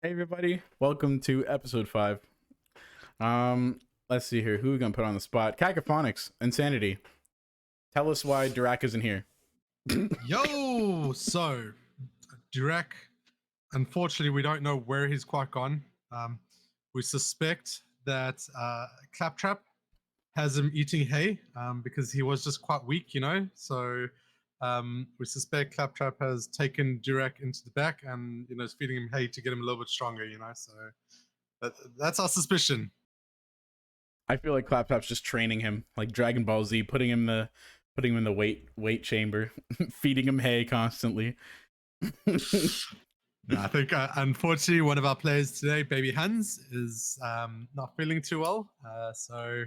Hey everybody, welcome to episode 5. Let's see here. Who are we gonna put on the spot? Cacophonics, Insanity. Tell us why Dirac isn't here. Yo, so Dirac, unfortunately, we don't know where he's quite gone. We suspect that Claptrap has him eating hay because he was just quite weak, you know. So we suspect Claptrap has taken Dirac into the back and is feeding him hay to get him a little bit stronger, you know. So that's our suspicion. I feel like Claptrap's just training him, like Dragon Ball Z, putting him in the weight chamber, feeding him hay constantly. I think, unfortunately, one of our players today, Baby Hans, is not feeling too well. So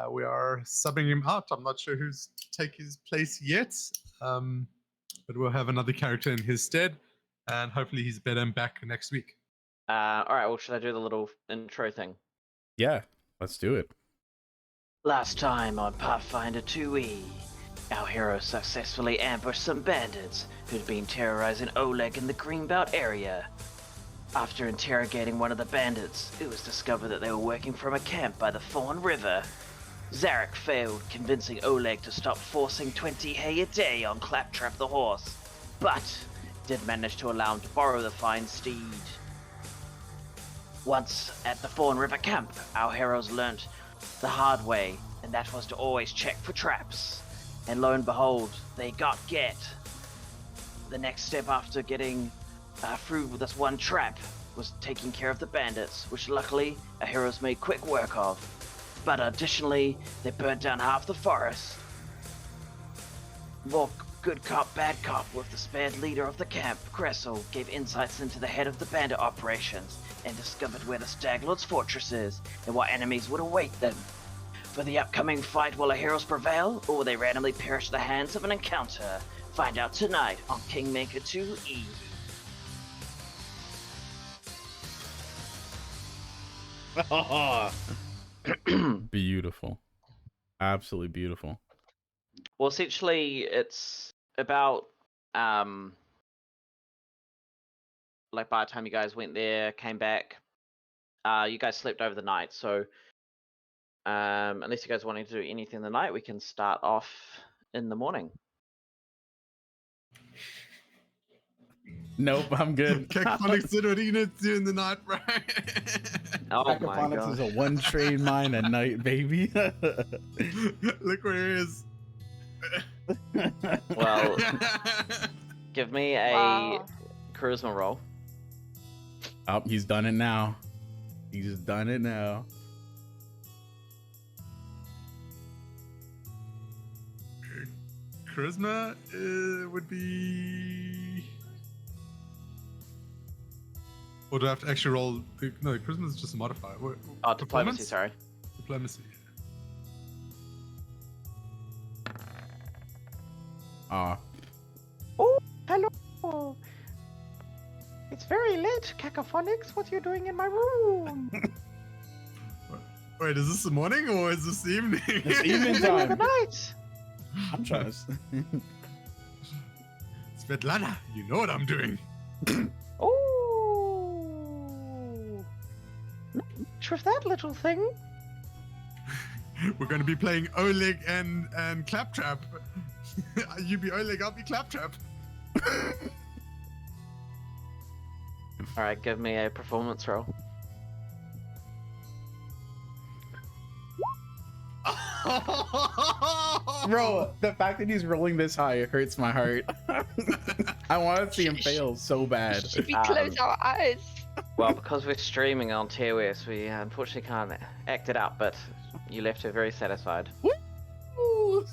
we are subbing him out. I'm not sure who's taking his place yet, but we'll have another character in his stead, and hopefully he's better and back next week. All right, well, should I do the little intro thing? Yeah, let's do it. Last time on Pathfinder 2E, our hero successfully ambushed some bandits who'd been terrorizing Oleg in the Greenbelt area. After interrogating one of the bandits, it was discovered that they were working from a camp by the Fawn River. Xaarkonx failed, convincing Oleg to stop forcing 20 hay a day on Claptrap the horse, but did manage to allow him to borrow the fine steed. Once at the Fawn River camp, our heroes learnt the hard way, and that was to always check for traps. And lo and behold, they got get. The next step after getting through with this one trap was taking care of the bandits, which luckily our heroes made quick work of. But additionally, they burnt down half the forest. More good cop, bad cop with the spared leader of the camp, Gressel, gave insights into the head of the bandit operations and discovered where the Staglord's fortress is and what enemies would await them. For the upcoming fight, will our heroes prevail, or will they randomly perish at the hands of an encounter? Find out tonight on Kingmaker 2E. Beautiful. Absolutely beautiful. Well, essentially, it's about, like, by the time you guys went there, came back, you guys slept over the night, so unless you guys wanting to do anything in the night, we can start off in the morning. Nope, I'm good. Cacophonics did what he needed to do in the night, right? Oh my Cacophonics is god. a one train mind at night, baby. Look where he is. Well, give me a Wow. charisma roll. Oh, he's done it now. He's done it now. Charisma would be. Or do I have to actually roll? No, charisma is just a modifier. Oh, diplomacy, sorry. Diplomacy. Ah, Oh, hello. It's very late, Cacophonics. What are you doing in my room? Wait, is this the morning or is this the evening? It's evening Middle of the time. night. I'm trying to. Svetlana, you know what I'm doing. Oh. Not much with that little thing. We're going to be playing Oleg and Claptrap. You be Oleg, I'll be Claptrap. Alright, give me a performance roll. Bro, the fact that he's rolling this high hurts my heart. I want to see him fail so bad. Should we close our eyes? Well, because we're streaming on TOS, we unfortunately can't act it out, but you left her very satisfied. Woo!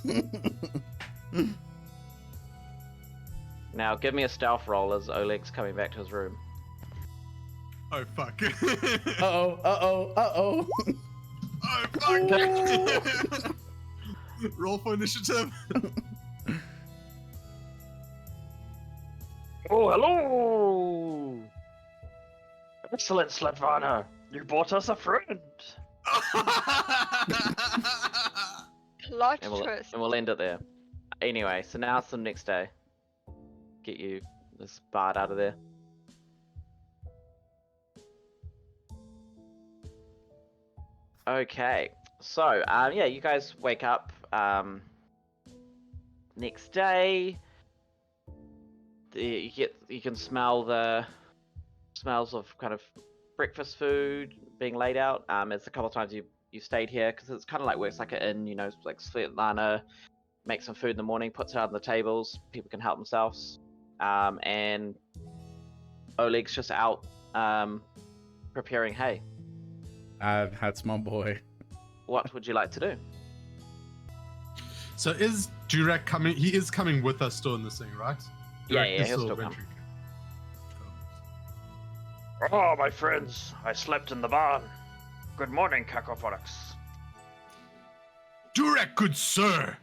Now, give me a stealth roll as Oleg's coming back to his room. Oh, fuck. Uh-oh, uh-oh, uh-oh. Oh, fuck. Roll for initiative. Oh, hello! Excellent, Slatvana. You brought us a friend. Plot And twist. we'll end it there. Anyway, so now it's the next day. Get you this bard out of there. Okay, so yeah, you guys wake up next day. You can smell the smells of kind of breakfast food being laid out. It's a couple of times you stayed here because it's kind of like works like an inn. You know, like Svetlana makes some food in the morning, puts it out on the tables. People can help themselves. And Oleg's just out preparing hay. That's my boy. What would you like to do? So is Durek coming? He is coming with us still in this thing, right? Yeah, Durek yeah, is he'll still come. venturing. Oh, my friends, I slept in the barn. Good morning, Cacophonics. Durek, good sir.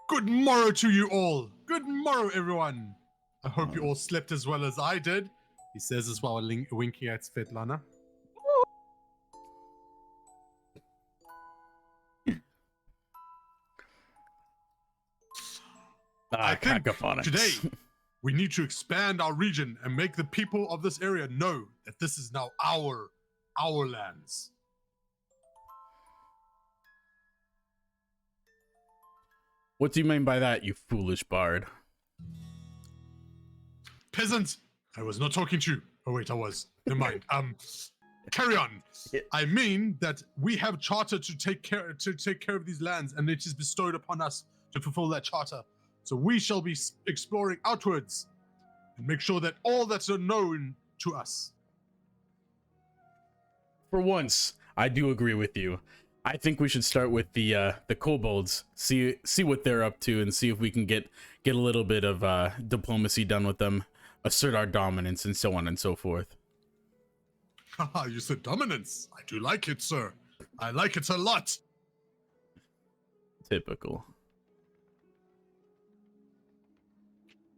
Good morrow to you all. Good morrow, everyone. I hope you all slept as well as I did. He says as well, winking at Svetlana. I think Cacophonics. today we need to expand our region and make the people of this area know that this is now our lands. What do you mean by that, you foolish bard? Peasant, I was not talking to you. Oh wait, I was. Never mind. Carry on. I mean that we have charter to take care of these lands, and it is bestowed upon us to fulfill that charter. So we shall be exploring outwards and make sure that all that's known to us. For once, I do agree with you. I think we should start with the kobolds, see what they're up to, and see if we can get a little bit of diplomacy done with them, assert our dominance, and so on and so forth. Haha, you said dominance. I do like it, sir. I like it a lot. Typical.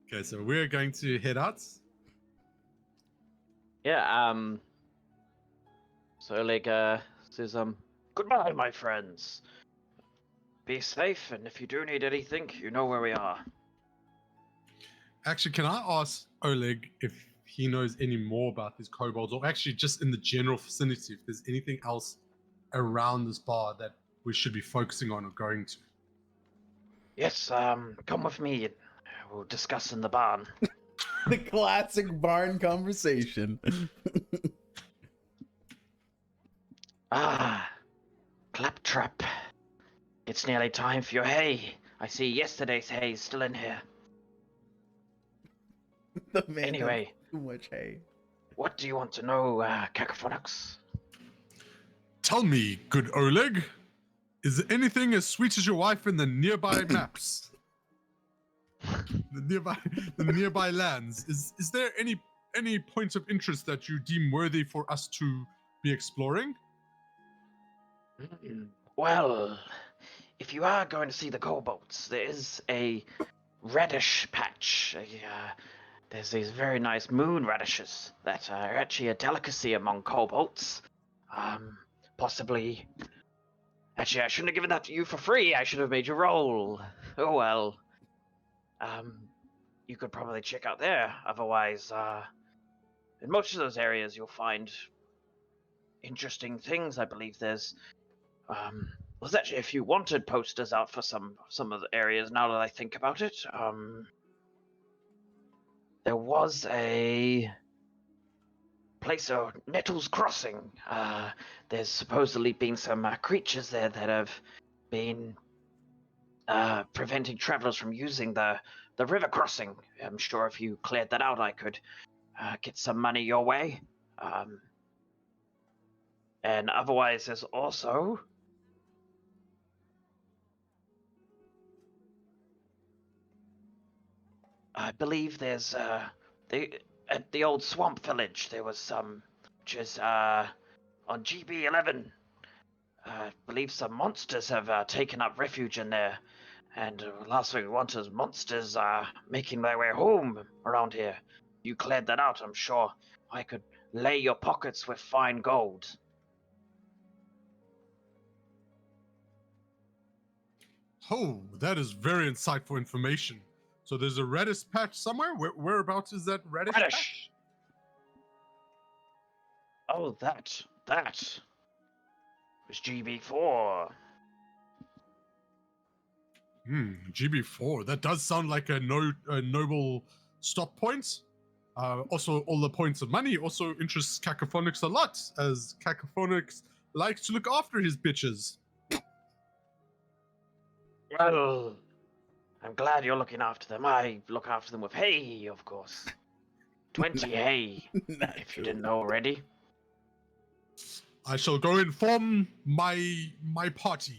Okay, so we're going to head out. Yeah. So Oleg says, Goodbye, my friends. Be safe, and if you do need anything, you know where we are. Actually, can I ask Oleg if he knows any more about these kobolds, or actually just in the general vicinity, if there's anything else around this bar that we should be focusing on or going to? Yes, come with me, and we'll discuss in the barn. The classic barn conversation. Ah, Claptrap. It's nearly time for your hay. I see yesterday's hay is still in here. The man Anyway. has too much hay. What do you want to know, Cacophonics? Tell me, good Oleg, is there anything as sweet as your wife in the nearby maps? the nearby lands. Is there any points of interest that you deem worthy for us to be exploring? Well, if you are going to see the kobolds, there is a radish patch. There's these very nice moon radishes that are actually a delicacy among kobolds. Possibly. Actually, I shouldn't have given that to you for free. I should have made you roll. Oh well. You could probably check out there. Otherwise, in most of those areas, you'll find interesting things. I believe there's actually a few wanted posters out for some of the areas. Now that I think about it, there was a place of Nettles Crossing. There's supposedly been some creatures there that have been preventing travelers from using the river crossing. I'm sure if you cleared that out, I could get some money your way. And otherwise, there's also I believe there's at the old swamp village there was some, which is on GB11. I believe some monsters have taken up refuge in there, and last thing we want is monsters making their way home around here. You cleared that out, I'm sure I could lay your pockets with fine gold. Oh, that is very insightful information. So there's a radish patch somewhere? Whereabouts is that radish patch? Oh, that. was GB4. GB4. That does sound like a noble stop point. Also, all the points of money also interests Cacophonics a lot, as Cacophonics likes to look after his bitches. Well, I'm glad you're looking after them. I look after them with hay, of course. 20 hay, if you didn't know already. I shall go inform my party,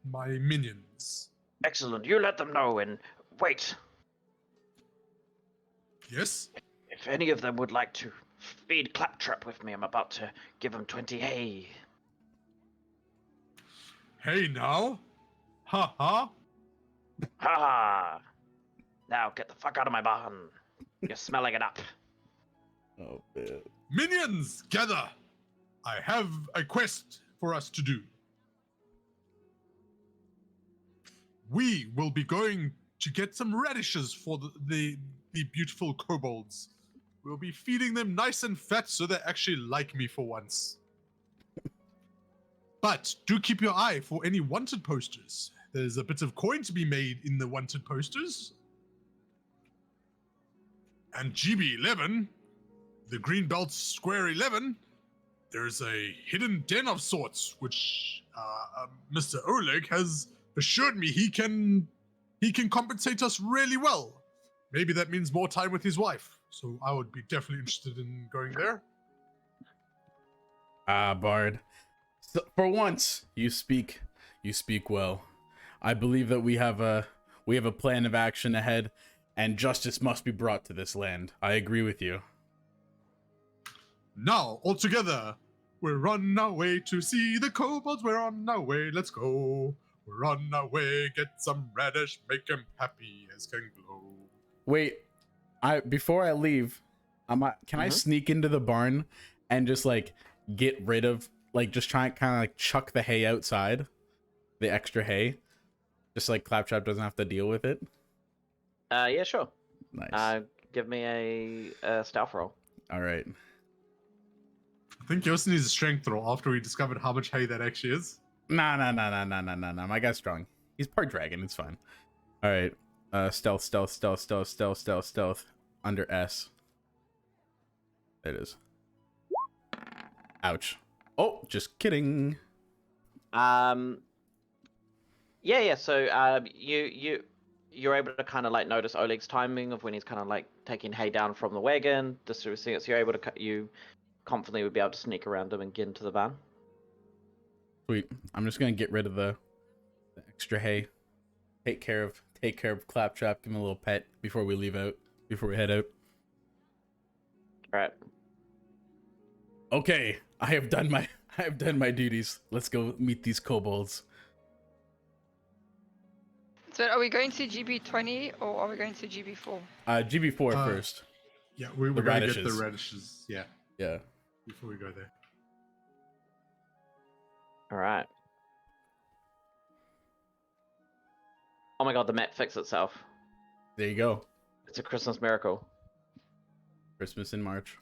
my minions. Excellent. You let them know, and wait. Yes? If any of them would like to feed Claptrap with me, I'm about to give them 20 hay. Hey now? Ha ha. Ha! Now get the fuck out of my barn. You're smelling it up. Oh man. Minions, gather! I have a quest for us to do. We will be going to get some radishes for the beautiful kobolds. We'll be feeding them nice and fat so they actually like me for once. But do keep your eye for any wanted posters. There's a bit of coin to be made in the wanted posters. And GB11, the Greenbelt Square 11, there's a hidden den of sorts, which Mr. Oleg has assured me he can compensate us really well. Maybe that means more time with his wife. So I would be definitely interested in going there. Bard. So, for once, you speak well. I believe that we have a plan of action ahead, and justice must be brought to this land. I agree with you. Now, all together, we're on our way to see the kobolds. We're on our way, let's go. We're on our way, get some radish, make him happy as can glow. Wait, before I leave, can I sneak into the barn and just like get rid of, like, just try and kind of like chuck the hay outside, the extra hay, just like Claptrap doesn't have to deal with it? Yeah, sure. Nice. Give me a stealth roll. All right. I think Yosin needs a strength roll after we discovered how much hay that actually is. Nah. My guy's strong. He's part dragon. It's fine. All right. Stealth. Under S. There it is. Ouch. Oh, just kidding. Yeah. So you're able to kind of like notice Oleg's timing of when he's kind of like taking hay down from the wagon, distributing it. So you're able to you confidently would be able to sneak around him and get into the barn. Sweet. I'm just gonna get rid of the extra hay. Take care of Claptrap. Give him a little pet before we head out. All right. Okay, I have done my duties. Let's go meet these kobolds. So are we going to GB20 or are we going to GB4? GB4 first. Yeah, we're The going to get radishes. the radishes. Yeah, Yeah. before we go there. All right. Oh my god, the map fixed itself. There you go. It's a Christmas miracle. Christmas in March.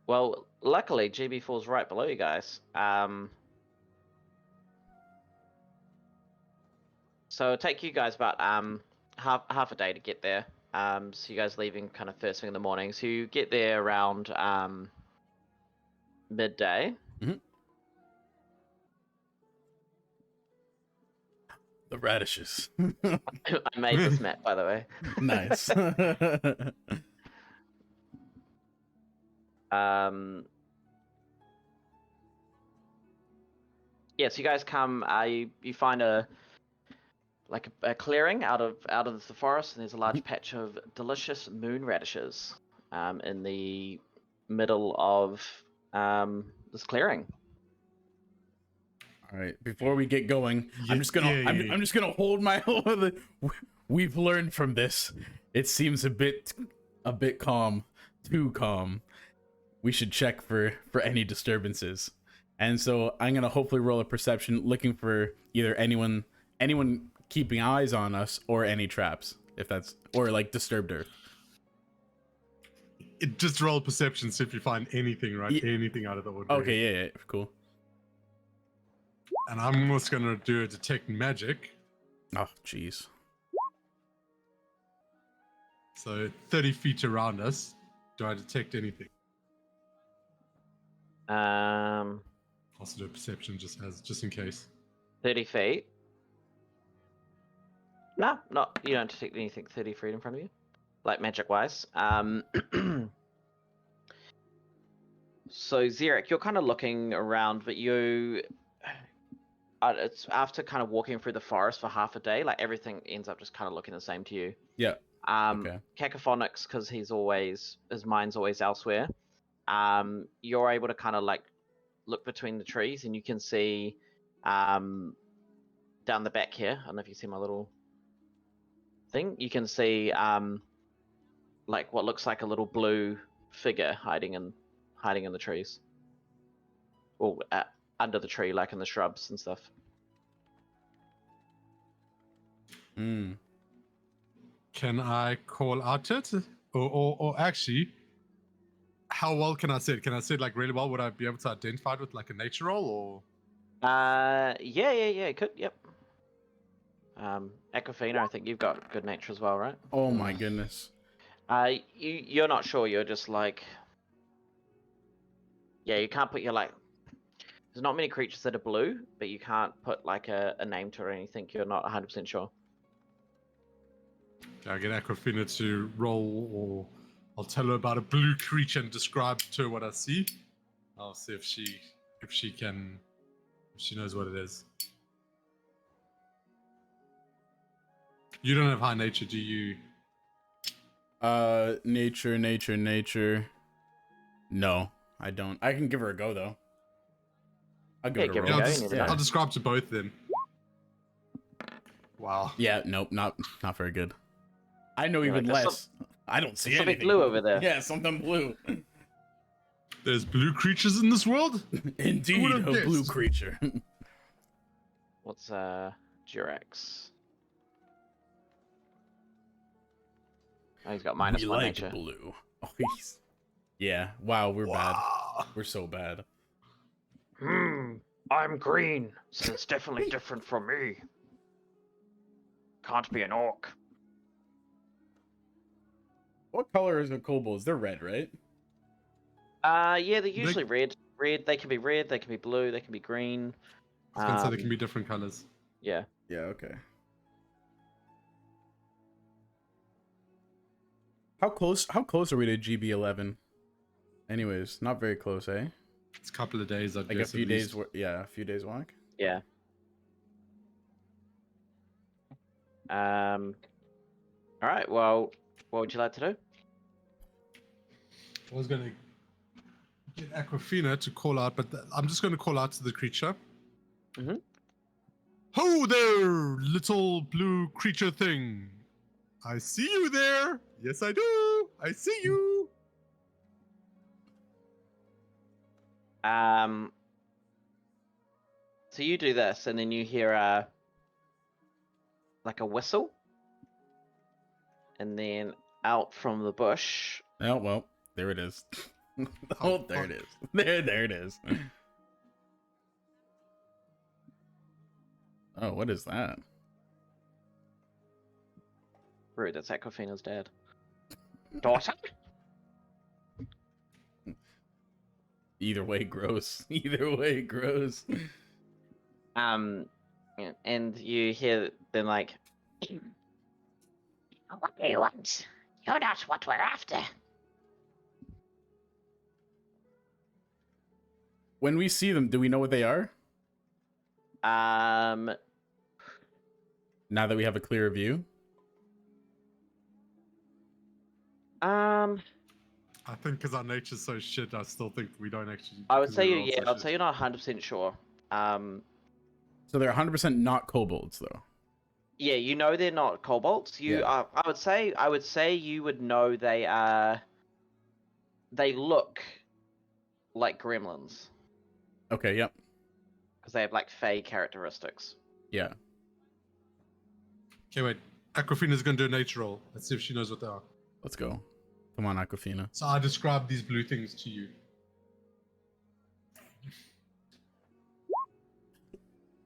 Well, luckily GB4 is right below you guys. So it'll take you guys about half a day to get there. So you guys leaving kind of first thing in the morning. So you get there around midday. The radishes. I made this map, by the way. Nice. Yeah, so you guys come. You find a clearing out of the forest, and there's a large patch of delicious moon radishes in the middle of this clearing. All right. Before we get going, I'm just gonna hold my hold. We've learned from this. It seems a bit calm, too calm. We should check for any disturbances. And so I'm gonna hopefully roll a perception, looking for either anyone keeping eyes on us or any traps, if that's, or like disturbed earth. It just roll perception, see if you find anything, right? Yeah. Anything out of the ordinary. Okay, yeah, cool. And I'm just gonna do a detect magic. Oh, jeez. So 30 feet around us. Do I detect anything? Also do a perception just in case. 30 feet. No, not you don't detect anything 30 feet in front of you, like magic wise. So Xeric, you're kind of looking around, but it's after kind of walking through the forest for half a day, like everything ends up just kind of looking the same to you. Yeah. Okay. Cacophonics, because his mind's always elsewhere. You're able to kind of like look between the trees, and you can see, down the back here. I don't know if you see my little thing. You can see, like what looks like a little blue figure hiding in the trees, or under the tree, like in the shrubs and stuff. Hmm. Can I call out it? Or actually, how well can I say it? Can I say it like really well? Would I be able to identify it with like a nature roll or? Yeah, it could, yep. Aquafina, I think you've got good nature as well, right? Oh my goodness. You're not sure. You're just like, yeah, you can't put your like. There's not many creatures that are blue, but you can't put like a name to it or anything. You're not 100% sure. Can I get Aquafina to roll, or I'll tell her about a blue creature and describe to her what I see. I'll see if she knows what it is. You don't have high nature, do you? Nature. No, I don't. I can give her a go though. I'll give it a give it roll. a go, I'll, you never know. I'll describe to both then. Wow. Yeah, nope, not very good. I know even like, less. I don't see something anything. blue over there. Yeah, something blue. There's blue creatures in this world? Indeed, would've a blue guessed? creature. What's Durex? Oh, he's got minus We one like nature. blue. Oh, yeah. Wow, we're bad. Wow. We're so bad. I'm green, so it's definitely different from me. Can't be an orc. What color is the kobolds? They're red, right? Yeah, they're usually red. Red. They can be red. They can be blue. They can be green. I was going to say they can be different colors. Yeah. Yeah. Okay. How close are we to GB11? Anyways, not very close, eh? It's a couple of days, I'd Like guess. a few at days. least. Yeah, a few days walk. Yeah. All right. Well, what would you like to do? I was going to get Aquafina to call out, but I'm just going to call out to the creature. Mhm. Ho there, little blue creature thing. I see you there. Yes, I do. I see you. So you do this, and then you hear like a whistle, and then out from the bush. Oh well, there it is. Oh, there it is. There it is. Oh, what is that? Rude, that's Aquafina's dad. Daughter? Either way, gross. Either way, gross. And you hear them like, What do you want? You're not what we're after. When we see them, do we know what they are? Now that we have a clearer view. I think because our nature's so shit, I still think we don't actually. I would 'cause say we you, roll yeah, so I'd shit. say you're not 100% sure. So they're 100% not kobolds, though. Yeah, you know they're not kobolds. Yeah. I would say you would know they are. They look like gremlins Okay, yep. because they have like fey characteristics. Yeah. Okay, wait. Aquafina's going to do a nature roll. Let's see if she knows what they are. Let's go. Come on, Aquafina. So I describe these blue things to you.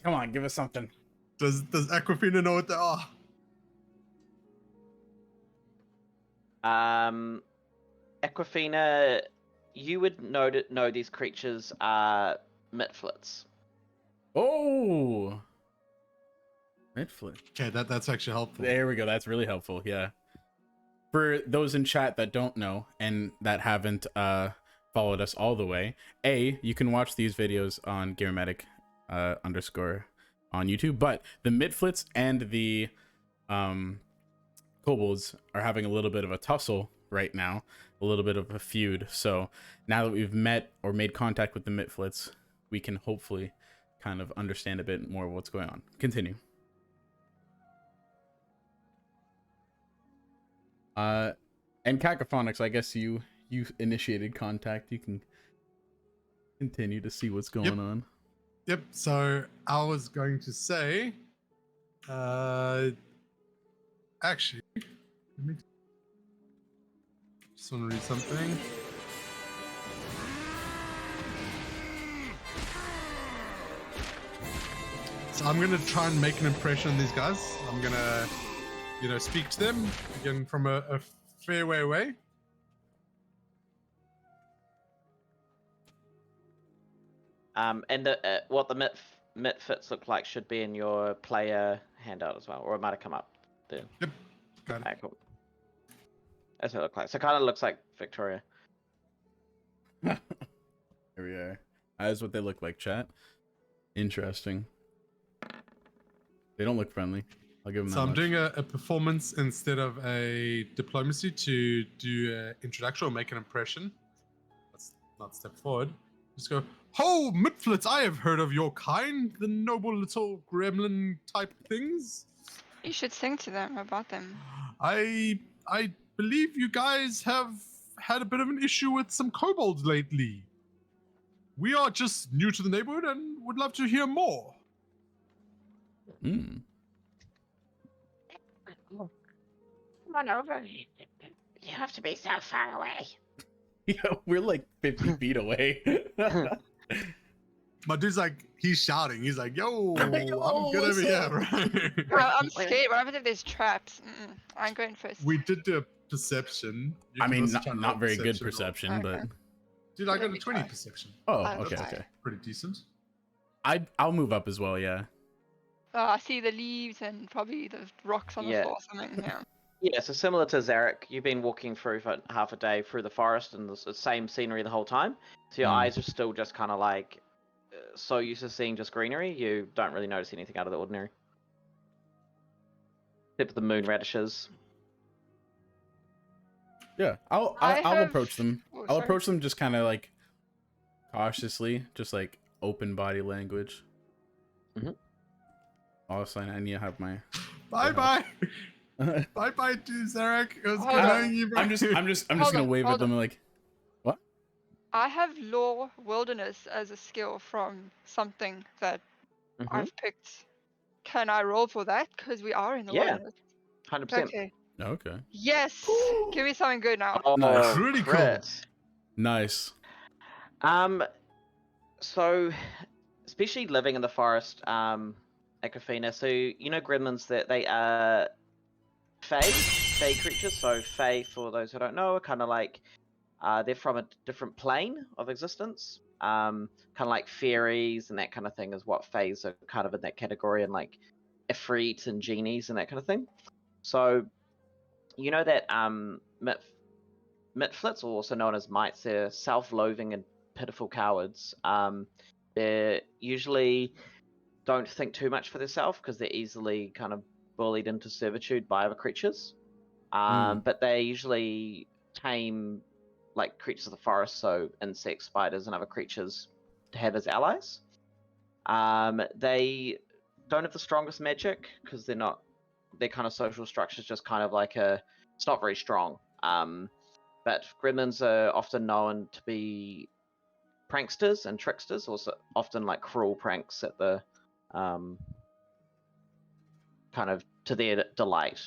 Come on, give us something. Does Aquafina know what they are? Aquafina, you would know these creatures are Mitflits. Oh, Mitflit. Okay, that's actually helpful. There we go. That's really helpful. Yeah. For those in chat that don't know and that haven't followed us all the way, you can watch these videos on Gamermatic _ on YouTube. But the Mitflits and the Kobolds are having a little bit of a tussle right now, a little bit of a feud. So now that we've met or made contact with the Mitflits, we can hopefully kind of understand a bit more of what's going on. Continue. And Cacophonics, I guess you initiated contact. You can continue to see what's going on. Yep. So I was going to say, actually, let me just want to read something. So I'm gonna try and make an impression on these guys. I'm gonna, speak to them again from a fair way away. And what the Mitfits look like should be in your player handout as well, or it might have come up there. Yep, got it. Okay, cool. That's what it looks like. So it kind of looks like Victoria. Here we are. That's what they look like, chat. Interesting. They don't look friendly. I'll give them that So I'm much. doing a performance instead of a diplomacy to do an introduction or make an impression. Let's not step forward. Just go, "Ho, Mitflits, I have heard of your kind, the noble little gremlin type things. You should sing to them about them. I believe you guys have had a bit of an issue with some kobolds lately. We are just new to the neighborhood and would love to hear more." Hmm. Come on over. You have to be so far away. Yeah, we're like 50 feet away. My dude's like, he's shouting. He's like, "Yo, I'm good over what's here, up?" bro." I'm scared. What happens if there's traps? I'm going first. We did do a perception. You I can mean, also try and roll not very good or- perception, but Okay. Dude, I got Let a me 20 try. perception. oh, I okay, will okay. Pretty decent. I'll move up as well. Yeah. I see the leaves and probably the rocks on the Yeah. floor or something. Yeah. Yeah, so similar to Zarek, you've been walking through for half a day through the forest and the same scenery the whole time. So your eyes are still just kind of like so used to seeing just greenery, you don't really notice anything out of the ordinary. Except for the moon radishes. Yeah, I'll approach them. Oh, I'll sorry. approach them just kind of like cautiously, just like open body language. Mhm. Also, I need to have my. Bye bye. Bye bye to Zarek. It was good Hold on. knowing you, bro. I'm just Hold gonna on, wave at hold them like, what? I have law wilderness as a skill from something that Mhm. I've picked. Can I roll for that? Because we are in the Yeah. wilderness. 100%. Okay. Okay. Yes. Give me something good now. Oh, Nice. Really cool. crit. Nice. So, especially living in the forest, Aquafina, so you know gremlins that they are Fae creatures. So Fae, for those who don't know, are kind of like they're from a different plane of existence. Kind of like fairies and that kind of thing is what Faes are kind of in that category, and like Ifrit and genies and that kind of thing. So you know that Mitflits, also known as mites, they're self-loathing and pitiful cowards. They usually don't think too much for themselves because they're easily kind of bullied into servitude by other creatures. But they usually tame like creatures of the forest, so insects, spiders, and other creatures to have as allies. They don't have the strongest magic because they're not. Their kind of social structure is just kind of like it's not very strong. But gremlins are often known to be pranksters and tricksters, also often like cruel pranks at the kind of to their delight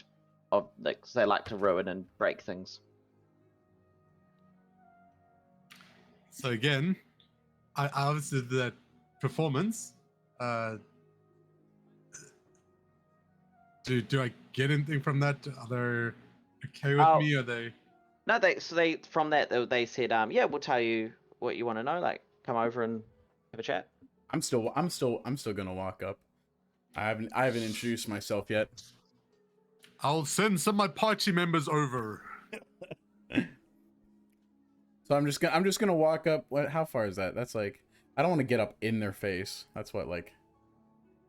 of like they like to ruin and break things. So again, I obviously did that performance. Do I get anything from that? Are they okay with Oh. me? Are they? No, they from that they said, yeah, we'll tell you what you want to know. Like, come over and have a chat. I'm still gonna walk up. I haven't introduced myself yet. I'll send some of my party members over. So I'm just gonna walk up. What? How far is that? That's like, I don't want to get up in their face. That's what, like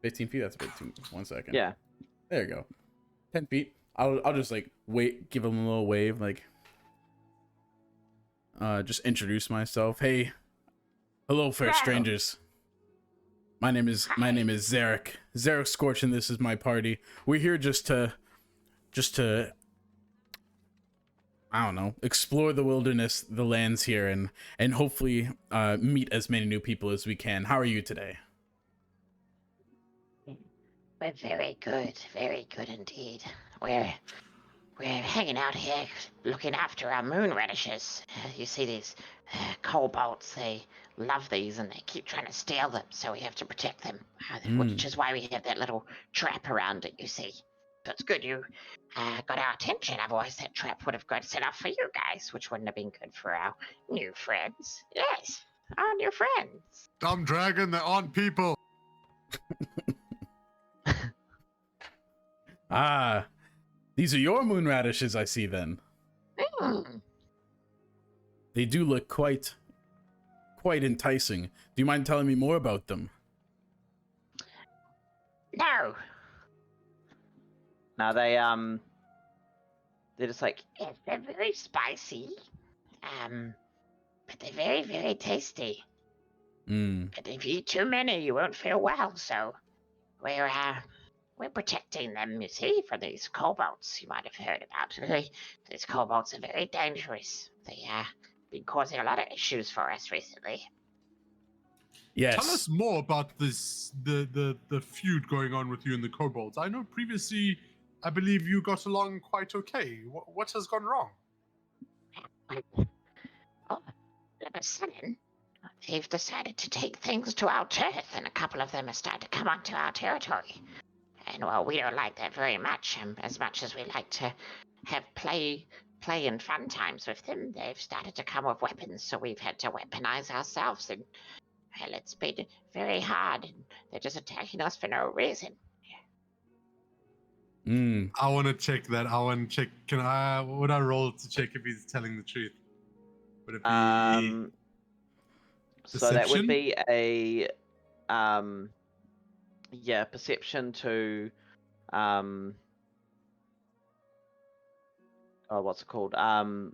15 feet. That's a bit too. 1 second. Yeah. There you go. 10 feet. I'll just like wait, give them a little wave, like just introduce myself. Hey, hello, fair strangers. My name is xArkonx, and this is my party. We're here just to I don't know, explore the wilderness, the lands here, and hopefully meet as many new people as we can. How are you today? We're very good indeed. We're hanging out here looking after our moon radishes. You see these kobolds, they love these and they keep trying to steal them, so we have to protect them. Which is why we have that little trap around it, you see. So it's good you got our attention, otherwise that trap would have got set up for you guys, which wouldn't have been good for our new friends. Yes, our new friends. Dumb dragon, they aren't people. Ah, these are your moon radishes, I see then. Mm. They do look quite enticing. Do you mind telling me more about them? No. Now they're just like, Yes, they're very spicy. But they're very tasty. But if you eat too many, you won't feel well, so we're protecting them, you see, from these kobolds you might have heard about. These kobolds are very dangerous. They been causing a lot of issues for us recently. Yes. Tell us more about this the feud going on with you and the kobolds. I know previously, I believe you got along quite okay. What has gone wrong? Oh, all of a sudden, they've decided to take things to our turf, and a couple of them have started to come onto our territory. And well, we don't like that very much. As much as we like to have play and fun times with them, they've started to come with weapons, so we've had to weaponize ourselves, and well, it's been very hard, and they're just attacking us for no reason. I want to check that. I want to check. Would I roll to check if he's telling the truth? Would it be so that would deception? be a perception to what's it called? To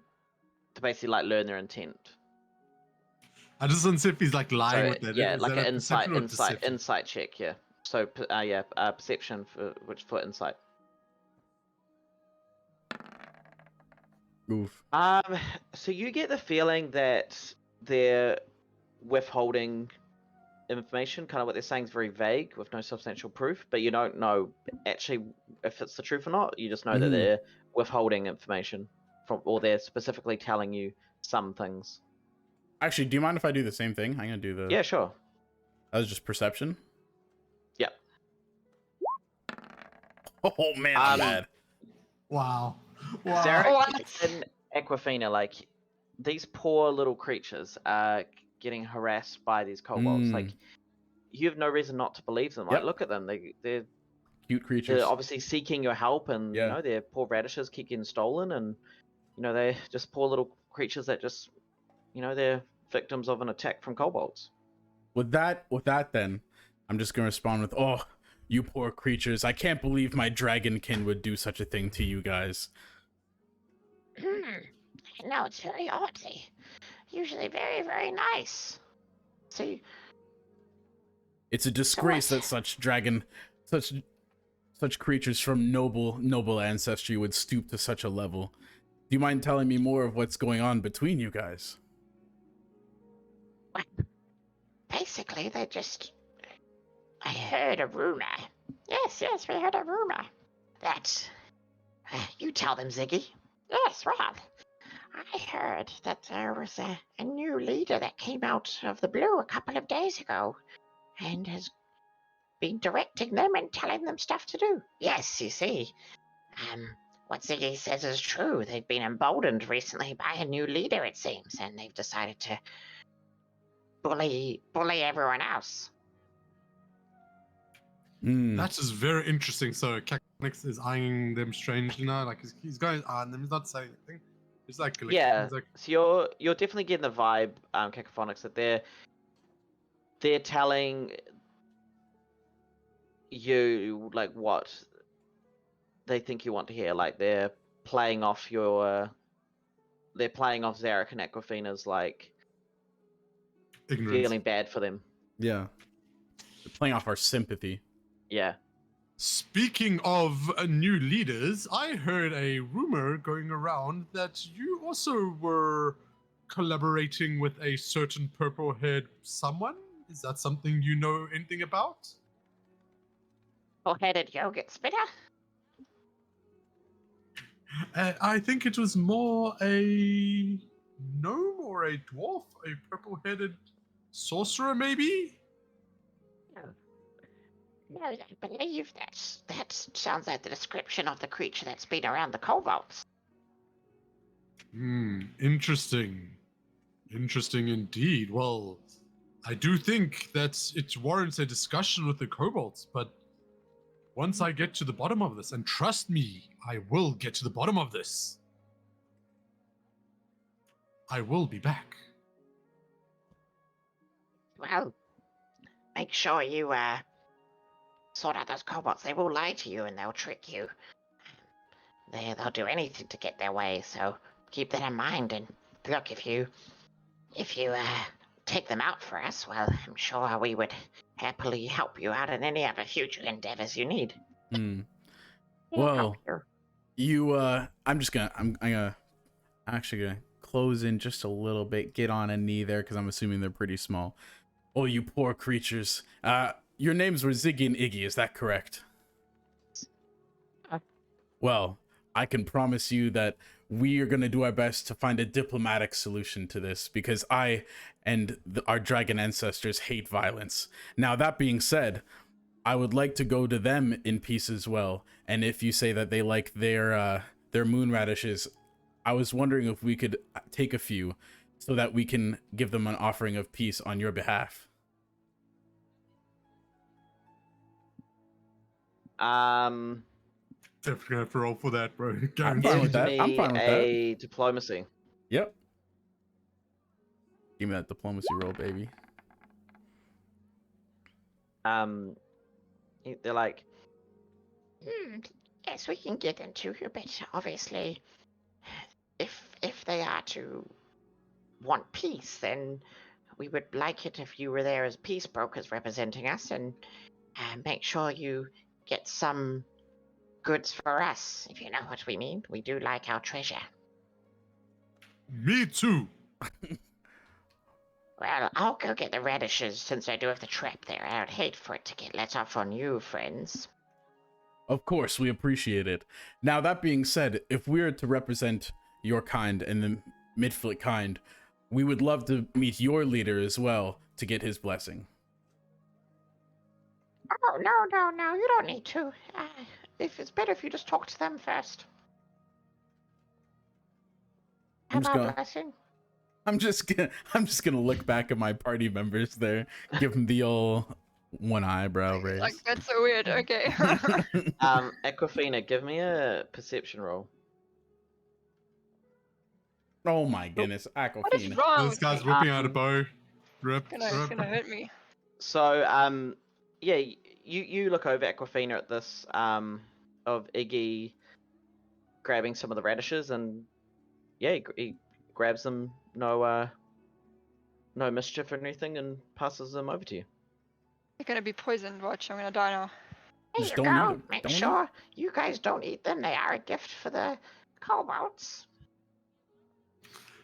basically like learn their intent. I just want to see if he's like lying So, with that. yeah, Is like that an a perception or deception? insight check, yeah. So perception for insight. Oof. So you get the feeling that they're withholding information, kind of what they're saying is very vague with no substantial proof, but you don't know actually if it's the truth or not. You just know that they're withholding information from, or they're specifically telling you some things. Actually, do you mind if I do the same thing? I'm gonna do the. Yeah, sure. That was just perception. Yep. Oh man, I'm bad. Wow. Wow. Zarek and Aquafina, like these poor little creatures are getting harassed by these kobolds. Like you have no reason not to believe them. Like look at them. They're cute creatures. They're obviously seeking your help, and you know their poor radishes keep getting stolen, and you know they're just poor little creatures that just, you know, they're victims of an attack from kobolds. With that, then, I'm just gonna respond with, "Oh, you poor creatures! I can't believe my dragonkin would do such a thing to you guys." No, it's very odd. They usually very nice. See, It's a disgrace that such creatures from noble ancestry would stoop to such a level. Do you mind telling me more of what's going on between you guys? Well, basically, I heard a rumor. Yes, we heard a rumor that you tell them, Ziggy. Yes, Rob. I heard that there was a new leader that came out of the blue a couple of days ago, and has been directing them and telling them stuff to do. Yes, you see. What Ziggy says is true. They've been emboldened recently by a new leader, it seems, and they've decided to bully everyone else. That is very interesting. So Cacophonics is eyeing them strangely now. Like he's going on them. He's not saying anything. He's like, Yeah. He's like, So you're definitely getting the vibe, Cacophonics, that they're telling you like what they think you want to hear. Like they're playing off Zarek and Aquafina's like ignorance. feeling bad for them. Yeah. They're playing off our sympathy. Yeah. Speaking of new leaders, I heard a rumor going around that you also were collaborating with a certain purple-haired someone. Is that something you know anything about? Full-headed yogurt spitter? I think it was more a gnome or a dwarf, a purple-headed sorcerer, maybe? No, I believe that sounds like the description of the creature that's been around the kobolds. Interesting. Interesting indeed. Well, I do think that it warrants a discussion with the kobolds, but once I get to the bottom of this, and trust me, I will get to the bottom of this, I will be back. Well, make sure you sort out those kobolds. They will lie to you and they'll trick you. They'll do anything to get their way, so keep that in mind. And look, if you take them out for us, well, I'm sure we would happily help you out in any other future endeavors you need. Well, I'm actually gonna close in just a little bit, get on a knee there, because I'm assuming they're pretty small. Oh, you poor creatures. Your names were Ziggy and Iggy, is that correct? Well, I can promise you that we are going to do our best to find a diplomatic solution to this, because I and our dragon ancestors hate violence. Now, that being said, I would like to go to them in peace as well. And if you say that they like their moon radishes, I was wondering if we could take a few so that we can give them an offering of peace on your behalf. Definitely gonna have to roll for that, bro. I'm fine with that. I'm fine with a diplomacy. Yep. Give me that diplomacy roll, baby. They're like, Yes, we can get into it, but obviously, if they are to want peace, then we would like it if you were there as peace brokers representing us, and make sure you get some goods for us, if you know what we mean. We do like our treasure. Me too. Well, I'll go get the radishes since I do have the trap there. I would hate for it to get let off on you, friends. Of course, we appreciate it. Now, that being said, if we are to represent your kind and the Mitflit kind, we would love to meet your leader as well to get his blessing. Oh, no, you don't need to. If it's better if you just talk to them first. I'm just Have our gonna- blessing. I'm just gonna look back at my party members there, give them the old one eyebrow raise. Like, that's so weird. Okay. Aquafina, give me a perception roll. Oh my goodness, What is Aquafina. wrong? This guy's with me? whipping out a bow. Rip. It's gonna hurt me. So, yeah, you look over Aquafina at this, of Iggy grabbing some of the radishes, and yeah, he grabs them, no mischief or anything, and passes them over to you. You're gonna be poisoned. Watch, I'm gonna die now. There Just you don't eat go. 'em. Make Don't eat sure you guys don't eat them. They are a gift for the kobolds.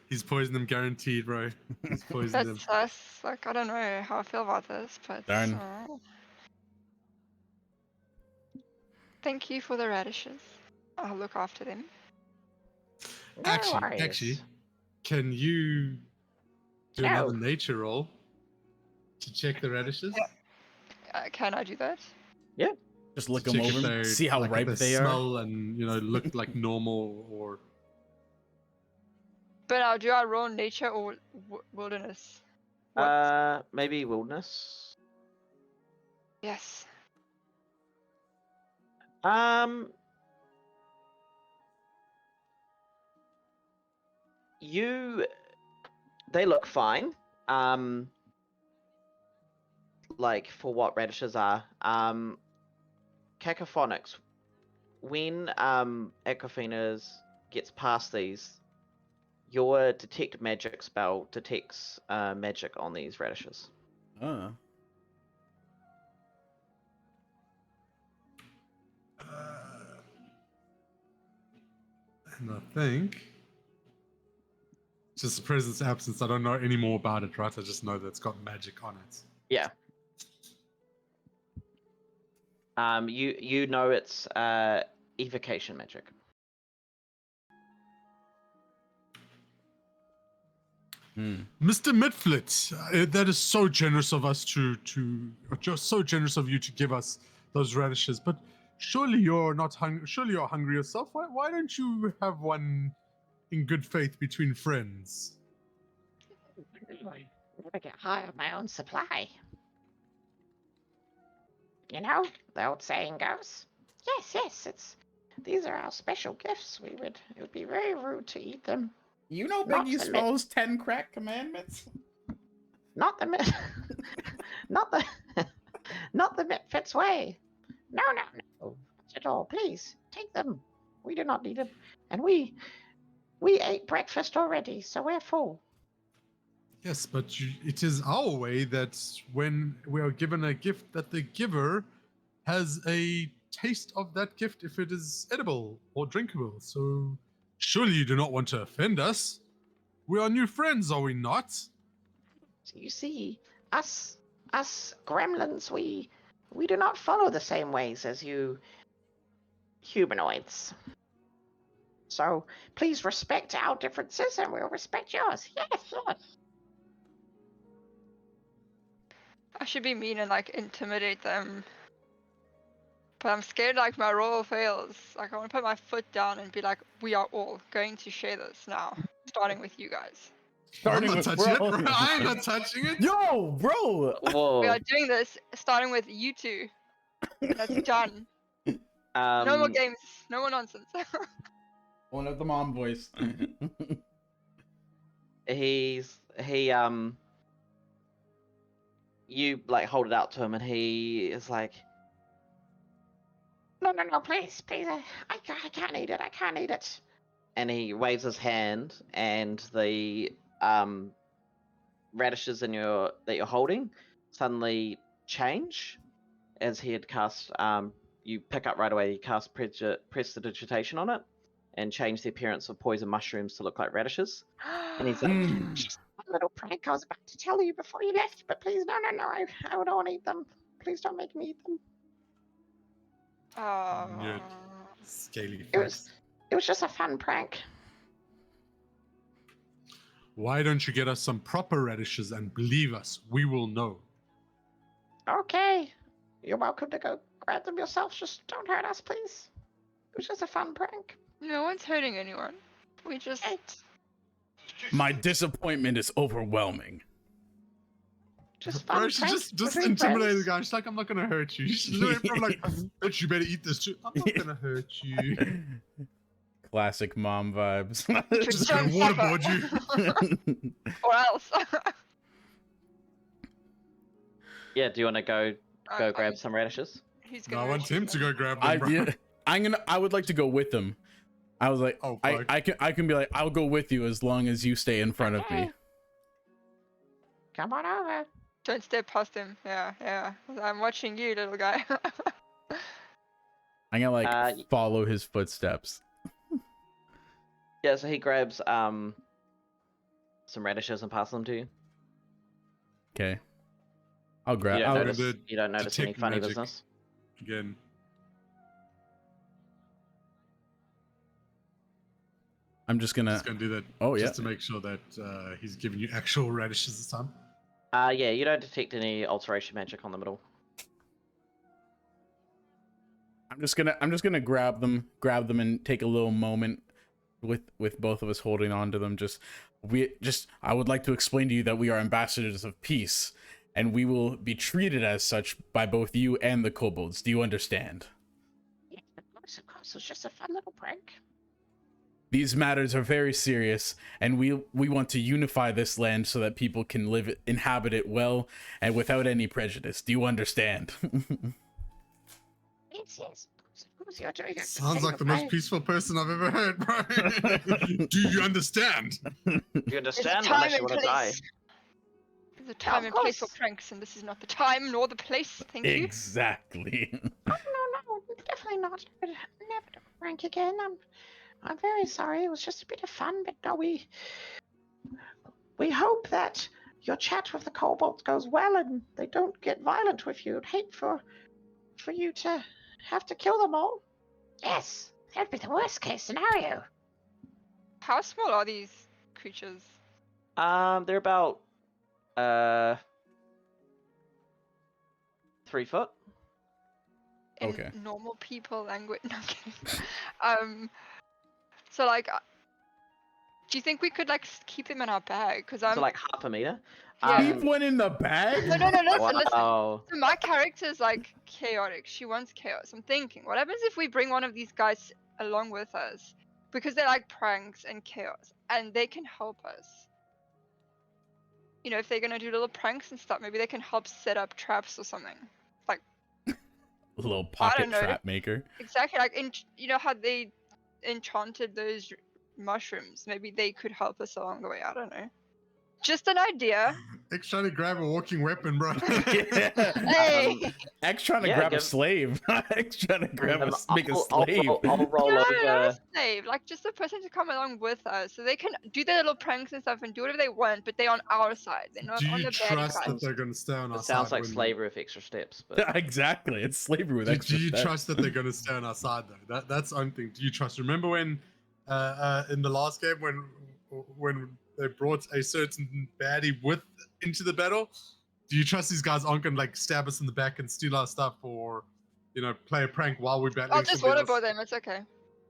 He's poisoned them guaranteed, bro. He's poisoned them. That's us. Like, I don't know how I feel about this, but Darn. Thank you for the radishes. I'll look after them. No Actually, worries. can you do No. another nature roll to check the radishes? Yeah. Can I do that? Just look To them check if over, they- see how like, if ripe they are. smell and look like normal or. But now, do I roll nature or wilderness? What? Maybe wilderness. Yes. They look fine. Like for what radishes are. Cacophonics. When Aquafinas gets past these, your detect magic spell detects magic on these radishes. Oh. And I think. Just presence absence. I don't know any more about it, right? I just know that it's got magic on it. Yeah. You know it's evocation magic. Mr. Mitflit, that is so generous of us just so generous of you to give us those radishes. But surely you're not hungry. Surely you're hungry yourself. Why don't you have one in good faith between friends? Never get high on my own supply. You know, the old saying goes. Yes, these are our special gifts. It would be very rude to eat them. You know Not Biggie the Smalls 10 crack commandments? Not the not the not the Mitfit's way. No, not at all. Please take them. We do not need them, and we ate breakfast already, so we're full. Yes, but it is our way that when we are given a gift, that the giver has a taste of that gift if it is edible or drinkable. So surely you do not want to offend us. We are new friends, are we not? So you see, us gremlins, we do not follow the same ways as you humanoids. So please respect our differences, and we'll respect yours. Yes. I should be mean and like intimidate them. But I'm scared like my roll fails. Like I want to put my foot down and be like, we are all going to share this now. Starting with you guys. Starting I'm with not touching it, bro. bro. I'm not touching it. Yo, bro! Whoa. We are doing this starting with you two. That's done. No more games. No more nonsense. One of the mom voice. You like hold it out to him and he is like, No, please. I can't eat it. I can't eat it. and he waves his hand and the radishes that you're holding suddenly change as he had cast you pick up right away. He cast prestidigitation on it and change the appearance of poison mushrooms to look like radishes. And he's like, Just a little prank I was about to tell you before you left, but please, no. I don't want to eat them. Please don't make me eat them. Nerd. Scaly It face. was just a fun prank. Why don't you get us some proper radishes and believe us, we will know. Okay. You're welcome to go grab them yourself. Just don't hurt us, please. It was just a fun prank. No one's hurting anyone. We just. Right. My disappointment is overwhelming. Just Bro, fun she pranks just between intimidate the friends. guy. She's like, I'm not gonna hurt you. She's literally from like, bitch, you better eat this too. I'm not gonna hurt you. Classic mom vibes. Just gonna waterboard you. Or else. yeah, do you want to go grab some radishes? He's No, gonna. I want him to go grab them, I bro. yeah, I would like to go with him. I was like, Oh, fuck. I can be like, I'll go with you as long as you stay in front of me. Okay. Come on over. Don't step past him. Yeah. I'm watching you, little guy. I'm gonna like follow his footsteps. Yeah, so he grabs some radishes and passes them to you. Okay. I'll grab. You don't I'll, notice, you don't notice any detect funny magic. business. Again. I'm just gonna. Just gonna do that. Oh, yeah. Just to make sure that he's giving you actual radishes this time. Yeah, you don't detect any alteration magic on the middle. I'm just gonna grab them and take a little moment with both of us holding on to them. I would like to explain to you that we are ambassadors of peace, and we will be treated as such by both you and the kobolds. Do you understand? Yes, of course. It was just a fun little prank. These matters are very serious, and we want to unify this land so that people can inhabit it well and without any prejudice. Do you understand? Yes, of course you're doing it. Sounds like the most peaceful person I've ever heard, bro. Do you understand? You understand? There's a time Unless you and want to die. place. There's a time of and place for course. pranks, and this is not the time nor the place. Thank you. Exactly. No, definitely not. Never do a prank again. I'm very sorry. It was just a bit of fun, but no, we hope that your chat with the kobolds goes well and they don't get violent with you. I'd hate for you to have to kill them all. Yes, that'd be the worst case scenario. How small are these creatures? They're about 3 foot. In Okay. normal people language. No, I'm kidding. So like, do you think we could like keep them in our bag? Because I'm So like half a meter. Yeah. Keep one in the bag? no, listen. Wow. So my character is like chaotic. She wants chaos. I'm thinking, what happens if we bring one of these guys along with us? Because they like pranks and chaos, and they can help us. You know, if they're gonna do little pranks and stuff, maybe they can help set up traps or something. Like A little pocket know. trap maker. exactly, like you know how they enchanted those mushrooms. Maybe they could help us along the way. I don't know. Just an idea. X trying to grab a walking weapon, bro. Hey. X trying to Yeah, grab a give- slave. X trying to grab make a I'll slave. roll No, over. not a slave. Like just a person to come along with us, so they can do their little pranks and stuff and do whatever they want, but they're on our side. They're not Do on you the bad trust side. that they're going to stay on our It sounds side? like when- slavery with extra steps, but Exactly. It's slavery with Do extra you steps. trust that they're going to stay on our side though? That's one thing. Do you trust? Remember when in the last game when they brought a certain baddie into the battle? Do you trust these guys aren't going to like stab us in the back and steal our stuff, or play a prank while we're battling? I'll just somebody waterboard else? them. It's okay.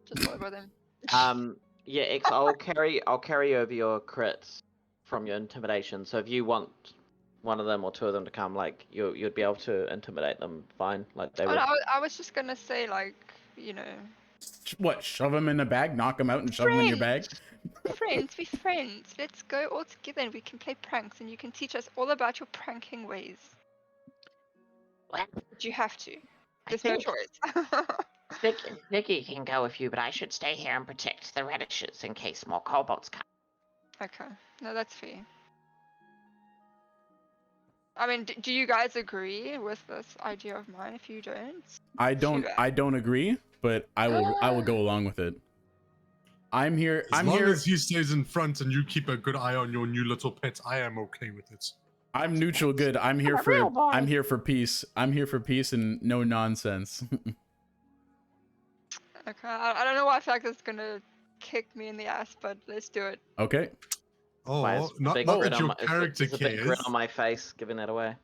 Just waterboard them. yeah, X, I'll carry over your crits from your intimidation. So if you want one of them or two of them to come, like you'd be able to intimidate them fine, like they Oh, would. no, I was just gonna say like, you know, What? Shove them in a bag, knock them out, and shove them in your bag? friends, be friends. Let's go all together and we can play pranks and you can teach us all about your pranking ways. Well, But you have to. I There's no think choice. Vicky can go with you, but I should stay here and protect the radishes in case more kobolds come. Okay. No, that's fair. I mean, do you guys agree with this idea of mine? If you don't, I don't Shoot. I don't agree, but I will go along with it. I'm here. As I'm long here. as he stays in front and you keep a good eye on your new little pet, I am okay with it. I'm neutral good. I'm here I'm a real for boy. I'm here for peace. I'm here for peace and no nonsense. okay. I don't know why I feel like this is gonna kick me in the ass, but let's do it. Okay. Oh, Why, it's a not big that grin on your my- it's- character it's a big grin cares. on my face, giving that away.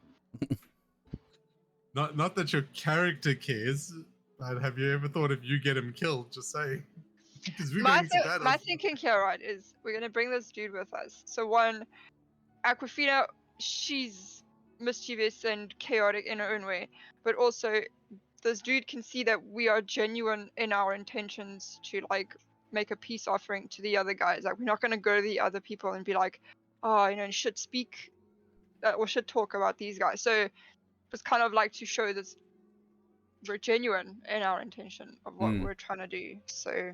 Not that your character cares, but have you ever thought if you get him killed? Just say. Because we're going to battle. My thinking here, right, is we're gonna bring this dude with us. So one, Aquafina, she's mischievous and chaotic in her own way, but also this dude can see that we are genuine in our intentions to like make a peace offering to the other guys. Like we're not gonna go to the other people and be like, oh, you should speak or should talk about these guys. So it's kind of like to show this we're genuine in our intention of what we're trying to do. So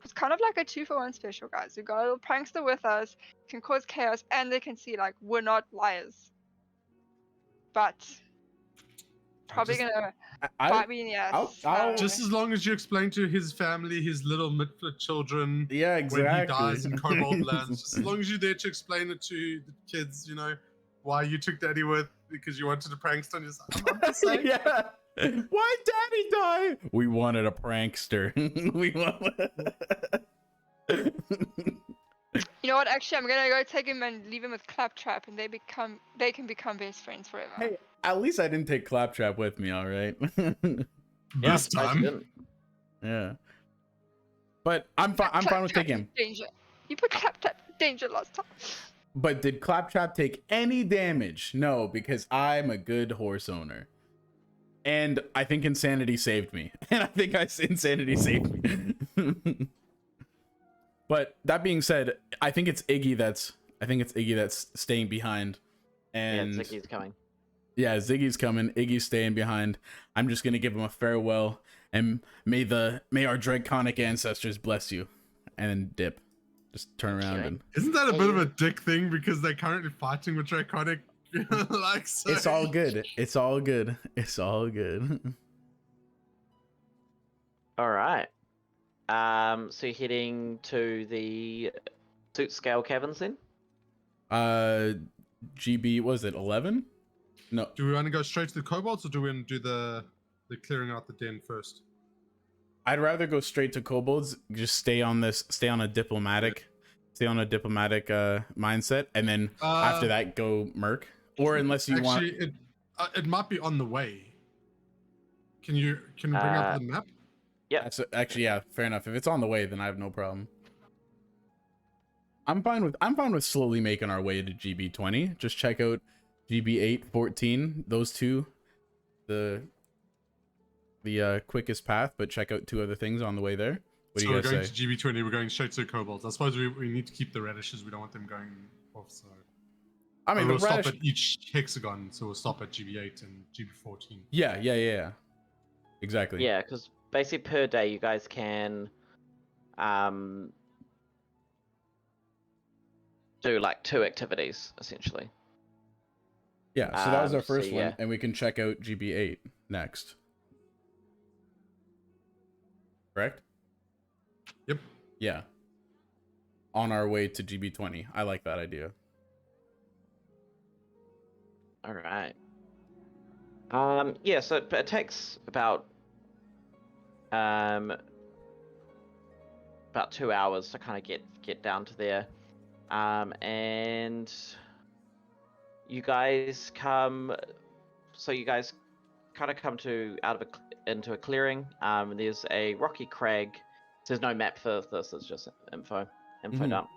it's kind of like a 2-for-1 special, guys. We've got a little prankster with us, can cause chaos, and they can see like we're not liars. But probably just- gonna I bite me in the ass. I'll- Just as long as you explain to his family, his little Mitflit children, yeah, when exactly. he dies in Kobold lands, just as long as you're there to explain it to the kids, why you took Daddy with, because you wanted a prankster. And I'm just saying. Yeah. Why Daddy die? We wanted a prankster. We want. You know what? Actually, I'm gonna go take him and leave him with Claptrap, and they can become best friends forever. Hey, at least I didn't take Claptrap with me. All right. Yeah, this Glad you time. didn't. Yeah. But I'm fine. I'm fine with taking him. Danger. You put Claptrap in danger last time. But did Claptrap take any damage? No, because I'm a good horse owner. And I think Insanity saved me. And I think Insanity saved me. But that being said, I think it's Iggy that's staying behind. And Yeah, Ziggy's coming. yeah, Ziggy's coming. Iggy's staying behind. I'm just gonna give him a farewell, and may our Draconic ancestors bless you, and then dip. Just turn around Okay. and Isn't that a bit of a dick thing because they're currently fighting with Draconic? Like, so it's all good. It's all good. It's all good. All right. So you're heading to the suit scale caverns then? GB, what is it 11? No, Do we want to go straight to the kobolds or do we want to do the clearing out the den first? I'd rather go straight to kobolds. Just stay on a diplomatic mindset, and then after that go merc. Or unless you want. Actually, it might be on the way. Can we bring up the map? That's actually, yeah, fair enough. If it's on the way, then I have no problem. I'm fine with slowly making our way to GB20. Just check out GB8, 14. Those two, the quickest path, but check out 2 other things on the way there. What do you guys say? We're going to GB20. We're going straight to the kobolds. I suppose we need to keep the radishes. We don't want them going off. So I mean, we'll the stop at each hexagon. So we'll stop at GB8 and GB14. Yeah. Exactly. Yeah, because basically per day you guys can do like 2 activities essentially. Yeah, so that was our so first one, yeah. and we can check out GB8 next. Correct? Yep. Yeah. On our way to GB20. I like that idea. All right. Yeah, so it takes about 2 hours to kind of get down to there, and you guys come. So you guys kind of come into a clearing. There's a rocky crag. There's no map for this. It's just info dump.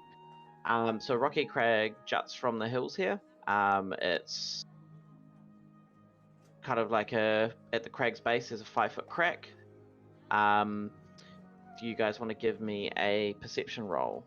So rocky crag juts from the hills here. It's kind of like at the crag's base. There's a 5-foot crack. If you guys want to give me a perception roll.